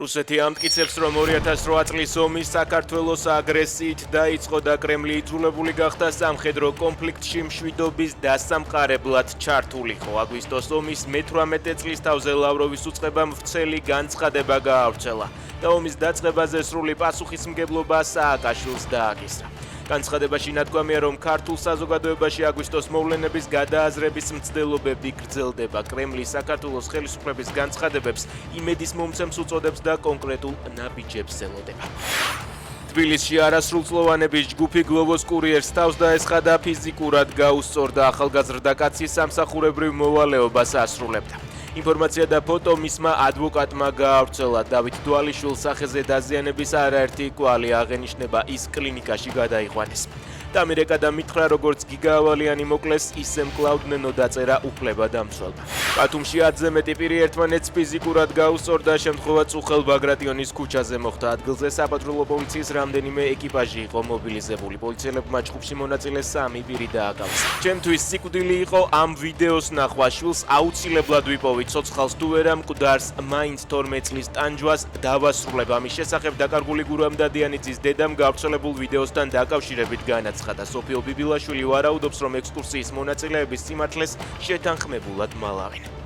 რუსეთი ამტკიცებს, რომ 2008 წლის ომი საქართველოს აგრესიით დაიწყო და კრემლი იძულებული გახდა სამხედრო კონფლიქტში მშვიდობის დასამყარებლად ჩართულიყო. აგვისტოს ომის მე-18 წლის თავზე ლავროვის უწყებამ ვრცელი განცხადება გაავრცელა და ომის დაწყებაზე სრული პასუხისმგებლობა სააკაშვილს დააკისრა. განცხადებაში ნათქვამია, რომ ქართულ საზოგადოებაში აგვისტოს მოვლენების გადააზრების მცდელობები გრძელდება. კრემლი საქართველოს ხელისუფლების განცხადებებს იმედის მომცემს უწოდებს და კონკრეტულ ნაბიჯებს ელოდება. თბილისში არასრულწლოვანების ჯგუფი გლოვოს კურიერს თავს დაესხა და ფიზიკურად გაუსწორდა. ახალგაზრდა კაცი სამსახურებრივ მოვალეობას ასრულებდა. ინფორმაცია და ფოტო მისმა ადვოკატმა გაავრცელა. დავით დვალიშვილს სახეზე დაზიანების არაერთი კვალი აღენიშნება, ის კლინიკაში გადაიყვანეს. დამირეკა და მითხრა, როგორც გიგა ავალიანი მოკლეს, ისე მკლავდნენო დაწერა უფლება დამცველმა. ბათუმში 10-ზე მეტი პირი ერთმანეთს ფიზიკურად გაუსწორდა. შემთხვევა წუხელ ბაგრატიონის ქუჩაზე მოხდა. ადგილზე საპატრულო პოლიციის რამდენიმე ეკიპაჟი იყო მობილიზებული. პოლიციელებმა ჯგუფში მონაწილე 3 პირი დააკავეს. ჩემთვის სიკვდილი იყო ამ ვიდეოს ნახვა. შვილს აუცილებლად ვიპოვით. ცოცხალს თუ ვერა მკვდარს მაინც 12 წლის ტანჯვას დავასრულებ. ამის შესახებ დაკარგული გურამ დადიანიძის დედამ გავრცელებულ ვიდეოსთან დაკავშირებით განაცხადა. სოფიო ბიბილაშვილი ვარაუდობს, რომ ექსკურსიის მონაწილეების სიმართლეს შეთანხმებულად მალავენ.